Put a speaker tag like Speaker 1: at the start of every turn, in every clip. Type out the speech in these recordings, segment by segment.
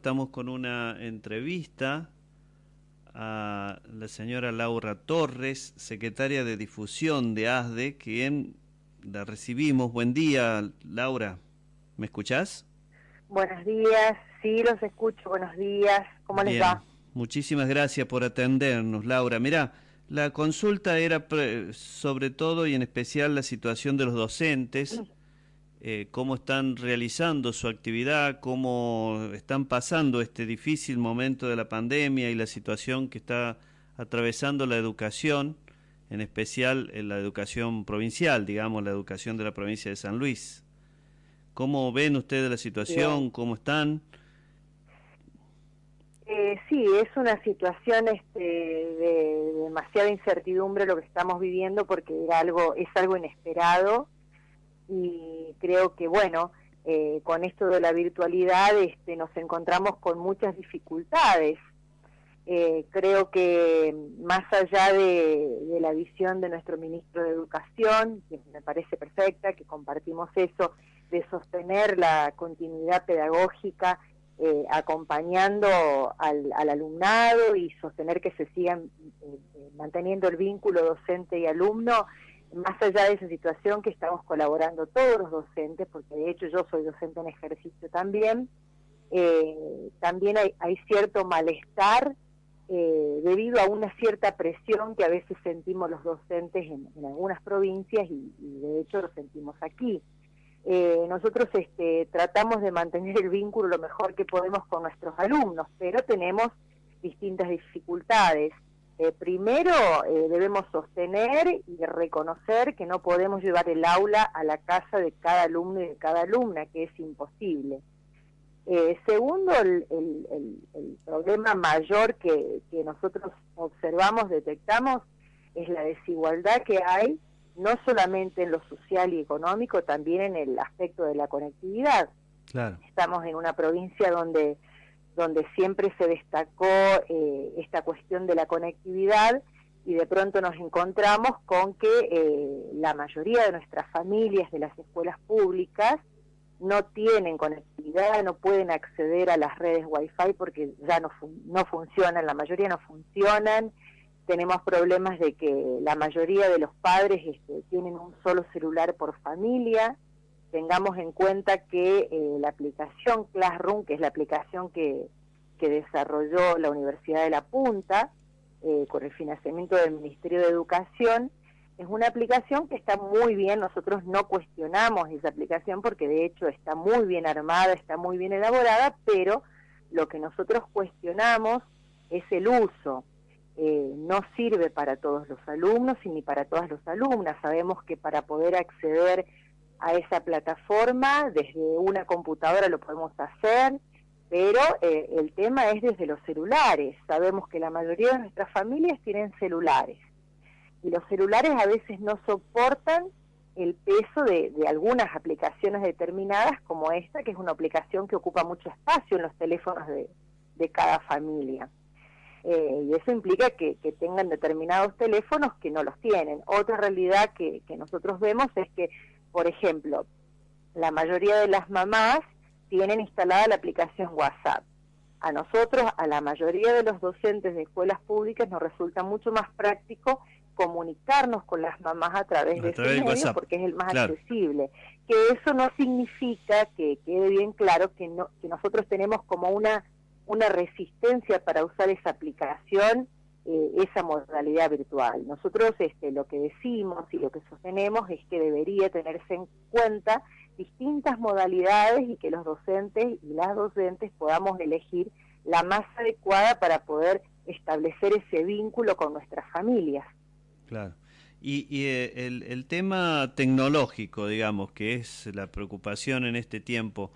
Speaker 1: Estamos con una entrevista a la señora Laura Torres, secretaria de difusión de ASDE, quien la recibimos. Buen día, Laura. ¿Me escuchás?
Speaker 2: Buenos días, sí, los escucho, buenos días, ¿cómo les
Speaker 1: Bien,
Speaker 2: va?
Speaker 1: muchísimas gracias por atendernos, Laura. Mirá, la consulta era sobre todo y en especial la situación de los docentes, cómo están realizando su actividad, cómo están pasando este difícil momento de la pandemia y la situación que está atravesando la educación, en especial en la educación provincial, digamos, la educación de la provincia de San Luis. ¿Cómo ven ustedes la
Speaker 2: Bien.
Speaker 1: situación? ¿Cómo están?
Speaker 2: Sí, es una situación de demasiada incertidumbre lo que estamos viviendo porque es algo inesperado y creo que, bueno, con esto de la virtualidad nos encontramos con muchas dificultades. Creo que más allá de la visión de nuestro ministro de Educación, que me parece perfecta, que compartimos eso, de sostener la continuidad pedagógica acompañando al alumnado y sostener que se sigan manteniendo el vínculo docente y alumno, más allá de esa situación que estamos colaborando todos los docentes, porque de hecho yo soy docente en ejercicio también, también hay cierto malestar debido a una cierta presión que a veces sentimos los docentes en algunas provincias y de hecho lo sentimos aquí. Nosotros tratamos de mantener el vínculo lo mejor que podemos con nuestros alumnos, pero tenemos distintas dificultades. Primero, debemos sostener y reconocer que no podemos llevar el aula a la casa de cada alumno y de cada alumna, que es imposible. Segundo, el problema mayor que nosotros observamos, detectamos, es la desigualdad que hay, no solamente en lo social y económico, también en el aspecto de la conectividad.
Speaker 1: Claro.
Speaker 2: Estamos en una provincia donde siempre se destacó esta cuestión de la conectividad y de pronto nos encontramos con que la mayoría de nuestras familias de las escuelas públicas no tienen conectividad, no pueden acceder a las redes Wi-Fi porque ya no funcionan, la mayoría no funcionan. Tenemos problemas de que la mayoría de los padres tienen un solo celular por familia. Tengamos en cuenta que la aplicación Classroom, que es la aplicación que desarrolló la Universidad de La Punta, con el financiamiento del Ministerio de Educación, es una aplicación que está muy bien, nosotros no cuestionamos esa aplicación porque de hecho está muy bien armada, está muy bien elaborada, pero lo que nosotros cuestionamos es el uso. No sirve para todos los alumnos y ni para todas las alumnas. Sabemos que para poder acceder a esa plataforma desde una computadora lo podemos hacer, pero el tema es desde los celulares. Sabemos que la mayoría de nuestras familias tienen celulares y los celulares a veces no soportan el peso de algunas aplicaciones determinadas como esta, que es una aplicación que ocupa mucho espacio en los teléfonos de cada familia. Y eso implica que tengan determinados teléfonos que no los tienen. Otra realidad que nosotros vemos es que, por ejemplo, la mayoría de las mamás tienen instalada la aplicación WhatsApp. A nosotros, a la mayoría de los docentes de escuelas públicas, nos resulta mucho más práctico comunicarnos con las mamás a través de
Speaker 1: A
Speaker 2: ese
Speaker 1: través de
Speaker 2: medio
Speaker 1: WhatsApp.
Speaker 2: porque es el más
Speaker 1: Claro.
Speaker 2: accesible. Que eso no significa, que quede bien claro, que nosotros tenemos como una resistencia para usar esa aplicación, esa modalidad virtual. Nosotros lo que decimos y lo que sostenemos es que debería tenerse en cuenta distintas modalidades y que los docentes y las docentes podamos elegir la más adecuada para poder establecer ese vínculo con nuestras familias.
Speaker 1: Claro. El tema tecnológico, digamos, que es la preocupación en este tiempo,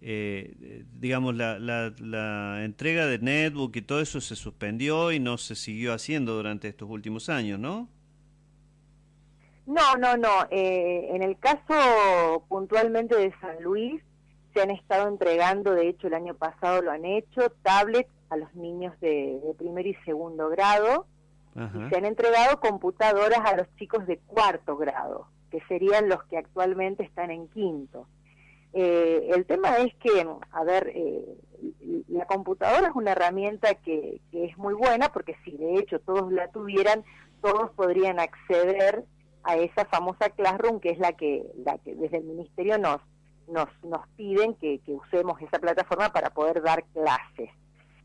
Speaker 1: digamos, la entrega de netbook y todo eso se suspendió y no se siguió haciendo durante estos últimos años, ¿no?
Speaker 2: No, no, no. En el caso puntualmente de San Luis, se han estado entregando, de hecho el año pasado lo han hecho, tablets a los niños de primer y segundo grado, y
Speaker 1: Ajá.
Speaker 2: se han entregado computadoras a los chicos de cuarto grado, que serían los que actualmente están en quinto. El tema es que, a ver, la computadora es una herramienta que es muy buena, porque si de hecho todos la tuvieran, todos podrían acceder a esa famosa Classroom, que es la que desde el Ministerio nos piden que usemos esa plataforma para poder dar clases.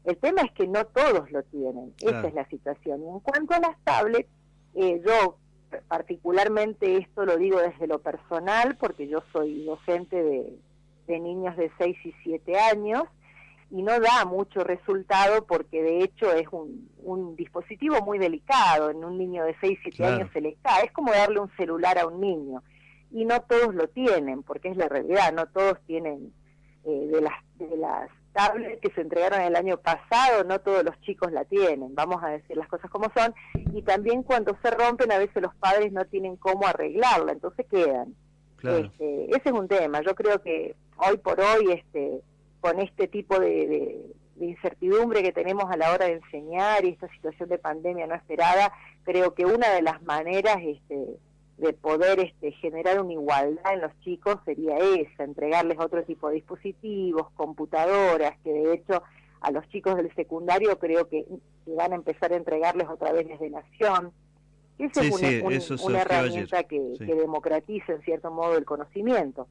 Speaker 2: El tema es que no todos lo tienen,
Speaker 1: Claro.
Speaker 2: esa es la situación. Y en cuanto a las tablets, yo particularmente esto lo digo desde lo personal, porque yo soy docente de niños de 6 y 7 años, y no da mucho resultado porque de hecho es un dispositivo muy delicado. En un niño de 6 7
Speaker 1: Claro.
Speaker 2: años se le cae, es como darle un celular a un niño, y no todos lo tienen, porque es la realidad, no todos tienen de las tablets que se entregaron el año pasado, no todos los chicos la tienen, vamos a decir las cosas como son, y también cuando se rompen a veces los padres no tienen cómo arreglarla, entonces quedan.
Speaker 1: Claro.
Speaker 2: Ese es un tema. Yo creo que hoy por hoy, con este tipo de incertidumbre que tenemos a la hora de enseñar y esta situación de pandemia no esperada, creo que una de las maneras de poder generar una igualdad en los chicos sería esa, entregarles otro tipo de dispositivos, computadoras, que de hecho a los chicos del secundario creo que van a empezar a entregarles otra vez desde Nación. Esa
Speaker 1: Sí,
Speaker 2: es
Speaker 1: sí, eso
Speaker 2: una
Speaker 1: surgió
Speaker 2: herramienta
Speaker 1: ayer.
Speaker 2: que
Speaker 1: Sí.
Speaker 2: democratiza en cierto modo el conocimiento.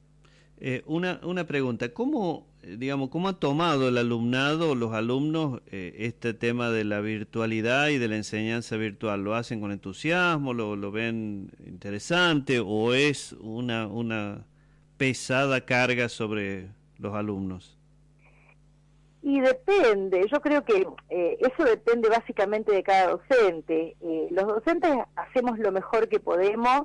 Speaker 1: Una pregunta, ¿cómo, digamos, cómo ha tomado el alumnado, los alumnos, este tema de la virtualidad y de la enseñanza virtual? ¿Lo hacen con entusiasmo, lo ven interesante o es una pesada carga sobre los alumnos?
Speaker 2: Y depende, yo creo que eso depende básicamente de cada docente. Los docentes hacemos lo mejor que podemos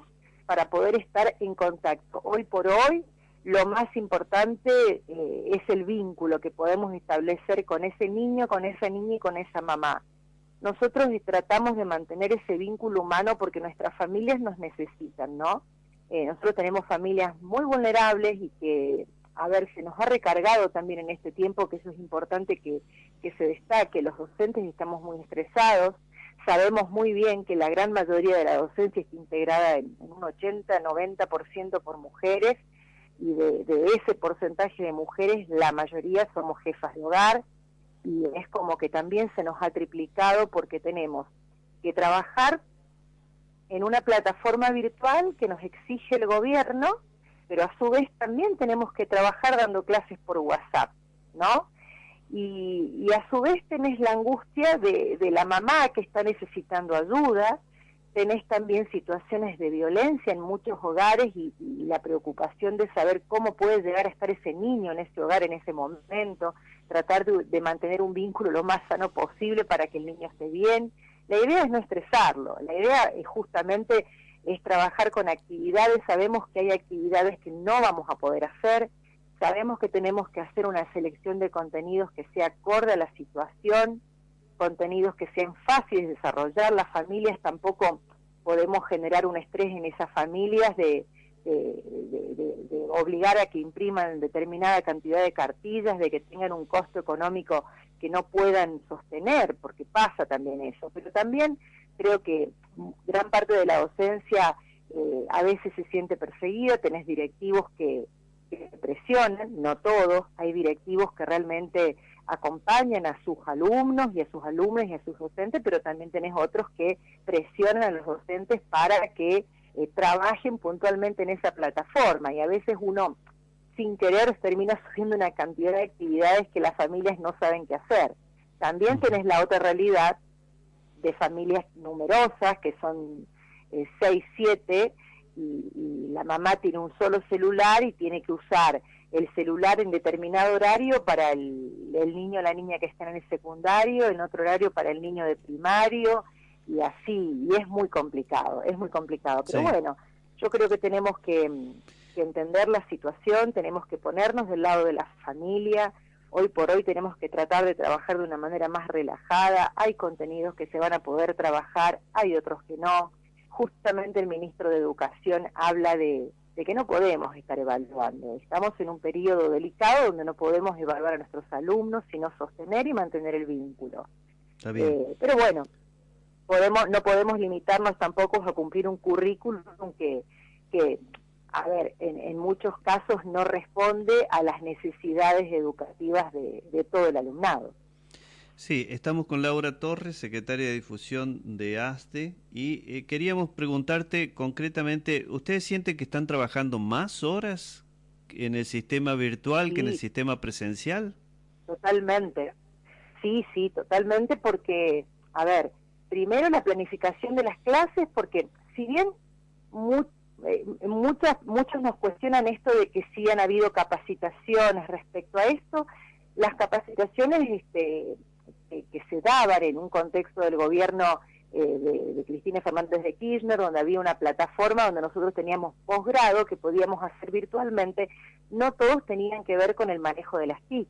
Speaker 2: para poder estar en contacto. Hoy por hoy, lo más importante es el vínculo que podemos establecer con ese niño, con esa niña y con esa mamá. Nosotros tratamos de mantener ese vínculo humano porque nuestras familias nos necesitan, ¿no? Nosotros tenemos familias muy vulnerables y que, a ver, se nos ha recargado también en este tiempo, que eso es importante que se destaque. Los docentes estamos muy estresados, sabemos muy bien que la gran mayoría de la docencia está integrada en un 80-90% por mujeres, y de ese porcentaje de mujeres, la mayoría somos jefas de hogar, y es como que también se nos ha triplicado porque tenemos que trabajar en una plataforma virtual que nos exige el gobierno, pero a su vez también tenemos que trabajar dando clases por WhatsApp, ¿no? Y a su vez tenés la angustia de la mamá que está necesitando ayuda, tenés también situaciones de violencia en muchos hogares y la preocupación de saber cómo puede llegar a estar ese niño en ese hogar en ese momento, tratar de mantener un vínculo lo más sano posible para que el niño esté bien. La idea es no estresarlo, la idea es justamente es trabajar con actividades. Sabemos que hay actividades que no vamos a poder hacer, sabemos que tenemos que hacer una selección de contenidos que sea acorde a la situación, contenidos que sean fáciles de desarrollar. Las familias tampoco podemos generar un estrés en esas familias de obligar a que impriman determinada cantidad de cartillas, de que tengan un costo económico que no puedan sostener, porque pasa también eso. Pero también creo que gran parte de la docencia a veces se siente perseguida, tenés directivos que presionan, no todos, hay directivos que realmente acompañan a sus alumnos y a sus alumnas y a sus docentes, pero también tenés otros que presionan a los docentes para que trabajen puntualmente en esa plataforma, y a veces uno sin querer termina haciendo una cantidad de actividades que las familias no saben qué hacer. También tenés la otra realidad de familias numerosas que son 6, 7, y la mamá tiene un solo celular y tiene que usar el celular en determinado horario para el niño o la niña que están en el secundario, en otro horario para el niño de primario, y así, y es muy complicado, pero
Speaker 1: Sí.
Speaker 2: bueno, yo creo que tenemos que entender la situación, tenemos que ponernos del lado de la familia. Hoy por hoy tenemos que tratar de trabajar de una manera más relajada, hay contenidos que se van a poder trabajar, hay otros que no. Justamente el ministro de Educación habla de que no podemos estar evaluando. Estamos en un periodo delicado donde no podemos evaluar a nuestros alumnos, sino sostener y mantener el vínculo.
Speaker 1: Está bien.
Speaker 2: Pero bueno, no podemos limitarnos tampoco a cumplir un currículum que a ver, en muchos casos no responde a las necesidades educativas de todo el alumnado.
Speaker 1: Sí, estamos con Laura Torres, secretaria de difusión de ASDE, y queríamos preguntarte concretamente, ¿ustedes sienten que están trabajando más horas en el sistema virtual que en el
Speaker 2: Sí,
Speaker 1: sistema presencial?
Speaker 2: totalmente. Sí, sí, totalmente, porque, a ver, primero la planificación de las clases, porque si bien muchos nos cuestionan esto de que sí han habido capacitaciones respecto a esto, las capacitaciones que se daban en un contexto del gobierno de Cristina Fernández de Kirchner, donde había una plataforma donde nosotros teníamos posgrado que podíamos hacer virtualmente, no todos tenían que ver con el manejo de las TIC.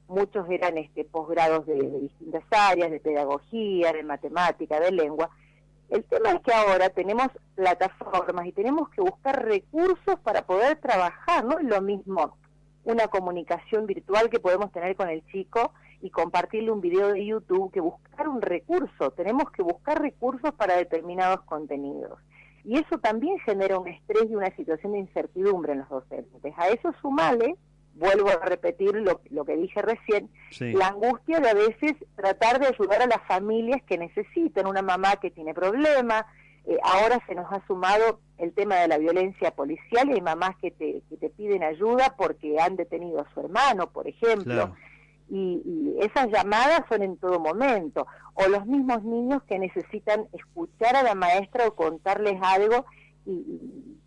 Speaker 2: Muchos eran posgrados de distintas áreas, de pedagogía, de matemática, de lengua. El tema es que ahora tenemos plataformas y tenemos que buscar recursos para poder trabajar, no es lo mismo una comunicación virtual que podemos tener con el chico y compartirle un video de YouTube que buscar un recurso. Tenemos que buscar recursos para determinados contenidos. Y eso también genera un estrés y una situación de incertidumbre en los docentes. A eso sumale, vuelvo a repetir lo que dije recién,
Speaker 1: Sí.
Speaker 2: la angustia de a veces tratar de ayudar a las familias que necesitan, una mamá que tiene problemas, ahora se nos ha sumado el tema de la violencia policial y hay mamás que te piden ayuda porque han detenido a su hermano, por ejemplo,
Speaker 1: Claro.
Speaker 2: y esas llamadas son en todo momento, o los mismos niños que necesitan escuchar a la maestra o contarles algo y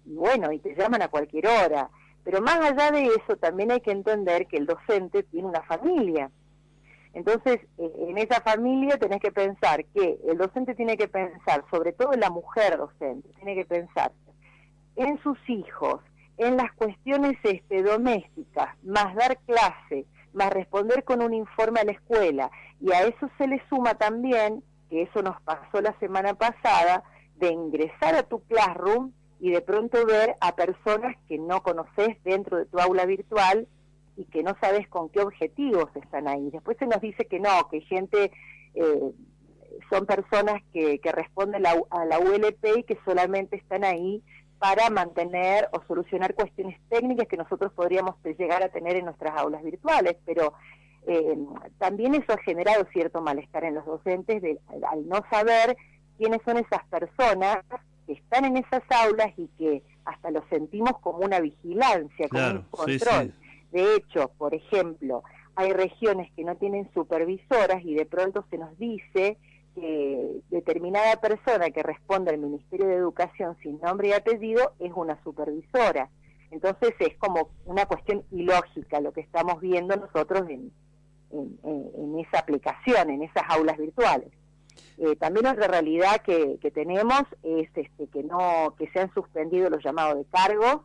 Speaker 2: bueno, y te llaman a cualquier hora. Pero más allá de eso, también hay que entender que el docente tiene una familia. Entonces, en esa familia tenés que pensar que el docente tiene que pensar, sobre todo la mujer docente, tiene que pensar en sus hijos, en las cuestiones domésticas, más dar clase, más responder con un informe a la escuela. Y a eso se le suma también, que eso nos pasó la semana pasada, de ingresar a tu classroom y de pronto ver a personas que no conoces dentro de tu aula virtual y que no sabes con qué objetivos están ahí. Después se nos dice que no, que gente, son personas que responden a la ULP y que solamente están ahí para mantener o solucionar cuestiones técnicas que nosotros podríamos llegar a tener en nuestras aulas virtuales, pero también eso ha generado cierto malestar en los docentes al no saber quiénes son esas personas que están en esas aulas y que hasta lo sentimos como una vigilancia,
Speaker 1: Claro,
Speaker 2: como un
Speaker 1: sí,
Speaker 2: control.
Speaker 1: sí.
Speaker 2: De hecho, por ejemplo, hay regiones que no tienen supervisoras y de pronto se nos dice que determinada persona que responde al Ministerio de Educación sin nombre y apellido es una supervisora. Entonces es como una cuestión ilógica lo que estamos viendo nosotros en esa aplicación, en esas aulas virtuales. También otra realidad que tenemos es que se han suspendido los llamados de cargos,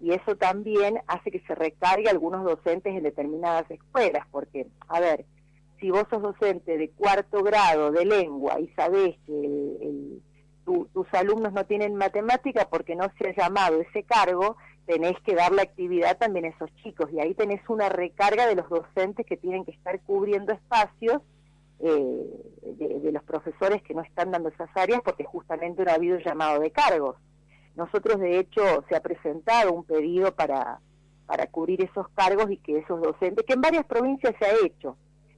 Speaker 2: y eso también hace que se recargue a algunos docentes en determinadas escuelas, porque, a ver, si vos sos docente de 4º grado de lengua y sabés que tus alumnos no tienen matemática porque no se ha llamado ese cargo, tenés que dar la actividad también a esos chicos, y ahí tenés una recarga de los docentes que tienen que estar cubriendo espacios de los profesores que no están dando esas áreas porque justamente no ha habido llamado de cargos. Nosotros, de hecho, se ha presentado un pedido para cubrir esos cargos y que esos docentes, que en varias provincias se ha hecho,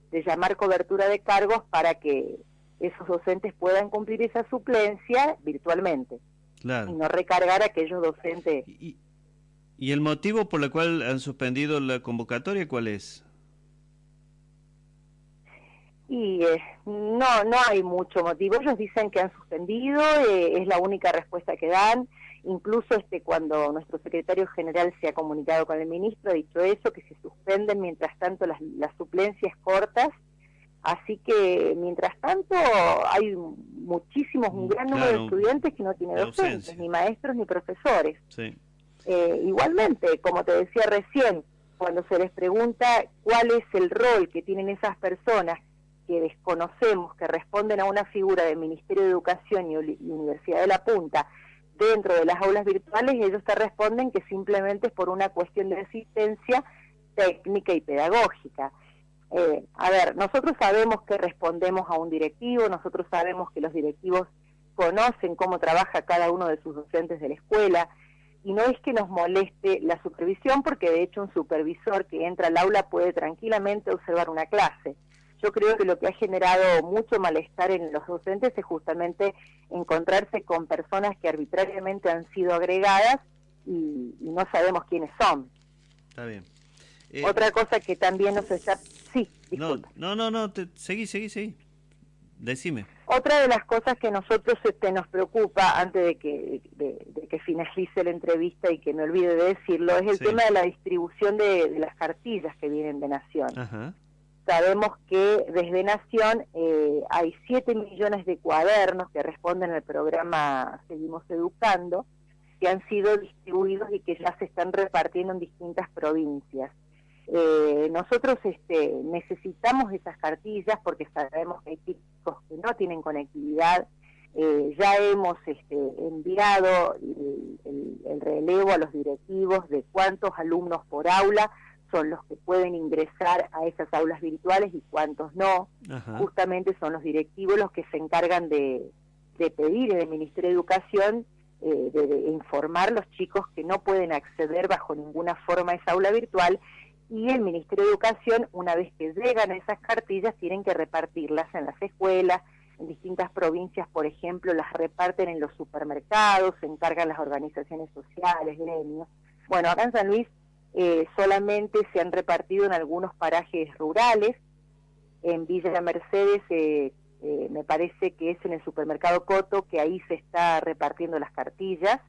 Speaker 2: de llamar cobertura de cargos para que esos docentes puedan cumplir esa suplencia virtualmente y
Speaker 1: Claro.
Speaker 2: no recargar a aquellos docentes.
Speaker 1: ¿Y el motivo por el cual han suspendido la convocatoria cuál es?
Speaker 2: Y no hay mucho motivo. Ellos dicen que han suspendido, es la única respuesta que dan. Incluso cuando nuestro secretario general se ha comunicado con el ministro, ha dicho eso, que se suspenden mientras tanto las suplencias cortas. Así que mientras tanto hay un gran número de estudiantes que no tiene docentes, ni maestros ni profesores.
Speaker 1: Sí.
Speaker 2: Igualmente, como te decía recién, cuando se les pregunta cuál es el rol que tienen esas personas que desconocemos, que responden a una figura del Ministerio de Educación y Universidad de La Punta dentro de las aulas virtuales, ellos te responden que simplemente es por una cuestión de asistencia técnica y pedagógica. A ver, nosotros sabemos que respondemos a un directivo, nosotros sabemos que los directivos conocen cómo trabaja cada uno de sus docentes de la escuela, y no es que nos moleste la supervisión, porque de hecho un supervisor que entra al aula puede tranquilamente observar una clase. Yo creo que lo que ha generado mucho malestar en los docentes es justamente encontrarse con personas que arbitrariamente han sido agregadas y no sabemos quiénes son.
Speaker 1: Está bien.
Speaker 2: Otra cosa que también nos está... Sí, disculpa.
Speaker 1: No, seguí. Decime.
Speaker 2: Otra de las cosas que nosotros nos preocupa, antes de que finalice la entrevista y que me olvide de decirlo, es el tema de la distribución de las cartillas que vienen de Nación.
Speaker 1: Ajá.
Speaker 2: Sabemos que desde Nación hay 7 millones de cuadernos que responden al programa Seguimos Educando, que han sido distribuidos y que ya se están repartiendo en distintas provincias. Nosotros necesitamos esas cartillas porque sabemos que hay chicos que no tienen conectividad. Ya hemos enviado el relevo a los directivos de cuántos alumnos por aula son los que pueden ingresar a esas aulas virtuales y cuántos no. Ajá. Justamente son los directivos los que se encargan de pedir en el Ministerio de Educación, de informar a los chicos que no pueden acceder bajo ninguna forma a esa aula virtual, y el Ministerio de Educación, una vez que llegan esas cartillas, tienen que repartirlas en las escuelas, en distintas provincias, por ejemplo, las reparten en los supermercados, se encargan las organizaciones sociales, gremios. Bueno, acá en San Luis solamente se han repartido en algunos parajes rurales. En Villa Mercedes me parece que es en el supermercado Coto, que ahí se está repartiendo las cartillas,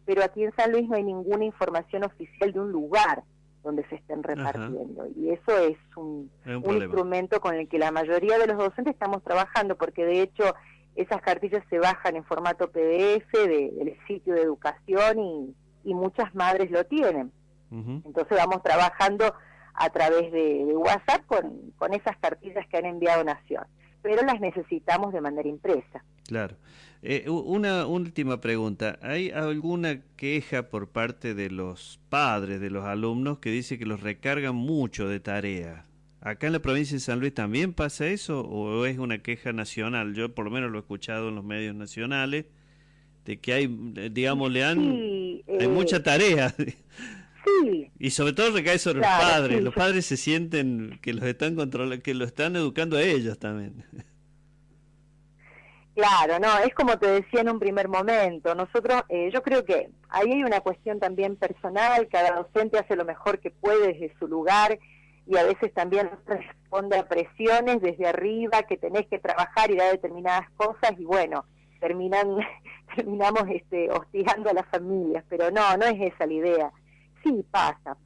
Speaker 2: pero aquí en San Luis no hay ninguna información oficial de un lugar donde se estén repartiendo. Ajá. Y eso es un instrumento con el que la mayoría de los docentes estamos trabajando, porque de hecho esas cartillas se bajan en formato PDF del sitio de educación y muchas madres lo tienen. Uh-huh. Entonces vamos trabajando a través de WhatsApp con esas cartillas que han enviado Nación, pero las necesitamos de manera impresa.
Speaker 1: Claro. Una última pregunta. ¿Hay alguna queja por parte de los padres de los alumnos que dice que los recargan mucho de tarea? ¿Acá en la provincia de San Luis también pasa eso o es una queja nacional? Yo por lo menos lo he escuchado en los medios nacionales, de que hay, digamos, hay mucha tarea.
Speaker 2: Sí.
Speaker 1: Y sobre todo recae sobre los padres. Sí. Los padres se sienten que los están controlando, que lo están educando a ellos también.
Speaker 2: Claro, no, es como te decía en un primer momento. Nosotros, yo creo que ahí hay una cuestión también personal. Cada docente hace lo mejor que puede desde su lugar y a veces también responde a presiones desde arriba que tenés que trabajar y dar determinadas cosas y bueno, terminamos hostigando a las familias, pero no es esa la idea. Sí, pasa,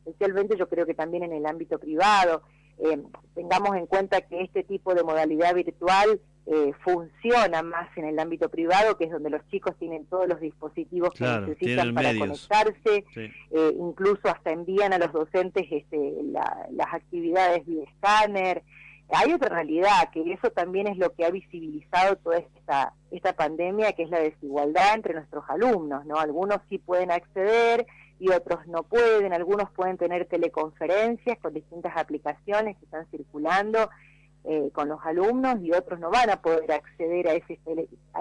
Speaker 2: especialmente yo creo que también en el ámbito privado. Tengamos en cuenta que este tipo de modalidad virtual funciona más en el ámbito privado, que es donde los chicos tienen todos los dispositivos que necesitan para conectarse, sí. Incluso hasta envían a los docentes las actividades vía escáner. Hay otra realidad, que eso también es lo que ha visibilizado toda esta pandemia, que es la desigualdad entre nuestros alumnos, ¿no? Algunos sí pueden acceder y otros no pueden, algunos pueden tener teleconferencias con distintas aplicaciones que están circulando con los alumnos y otros no van a poder acceder a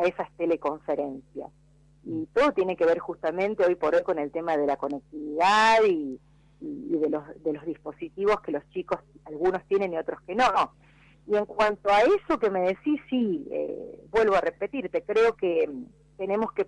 Speaker 2: esas teleconferencias. Y todo tiene que ver justamente hoy por hoy con el tema de la conectividad y de los dispositivos que los chicos, algunos tienen y otros que no. Y en cuanto a eso que me decís, sí, vuelvo a repetirte, creo que tenemos que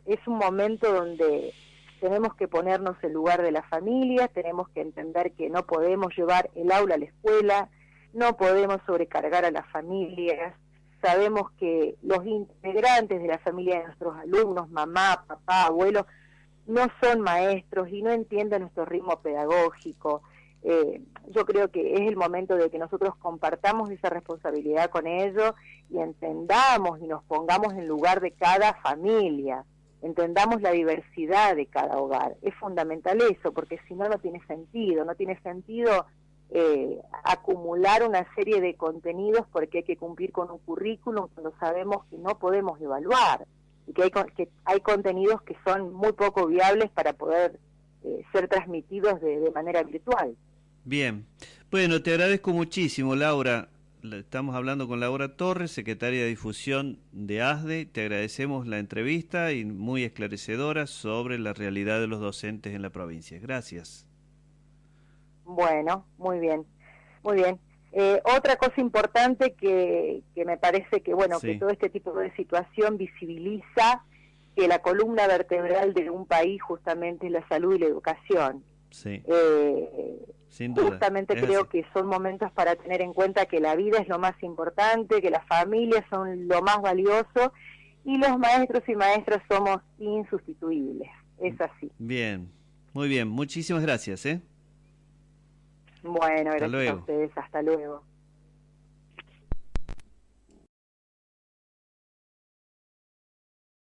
Speaker 2: es un momento donde tenemos que ponernos en lugar de las familias, tenemos que entender que no podemos llevar el aula a la escuela, no podemos sobrecargar a las familias, sabemos que los integrantes de la familia de nuestros alumnos, mamá, papá, abuelo, no son maestros y no entienden nuestro ritmo pedagógico. Yo creo que es el momento de que nosotros compartamos esa responsabilidad con ellos y entendamos y nos pongamos en lugar de cada familia, entendamos la diversidad de cada hogar. Es fundamental eso, porque si no, no tiene sentido acumular una serie de contenidos porque hay que cumplir con un currículum cuando sabemos que no podemos evaluar y que hay contenidos que son muy poco viables para poder ser transmitidos de manera virtual.
Speaker 1: Bien, bueno, te agradezco muchísimo, Laura. Estamos hablando con Laura Torres, secretaria de difusión de ASDE. Te agradecemos la entrevista y muy esclarecedora sobre la realidad de los docentes en la provincia. Gracias.
Speaker 2: Bueno, muy bien, muy bien. Otra cosa importante que me parece que, bueno,
Speaker 1: Sí.
Speaker 2: que todo este tipo de situación visibiliza que la columna vertebral de un país justamente es la salud y la educación.
Speaker 1: Sí. Sin duda.
Speaker 2: Justamente
Speaker 1: Es
Speaker 2: creo
Speaker 1: así.
Speaker 2: que son momentos para tener en cuenta que la vida es lo más importante, que las familias son lo más valioso y los maestros y maestras somos insustituibles. Es así.
Speaker 1: Bien, muy bien. Muchísimas gracias, ¿eh?
Speaker 2: Bueno,
Speaker 1: Hasta
Speaker 2: gracias a
Speaker 1: luego.
Speaker 2: ustedes. Hasta luego.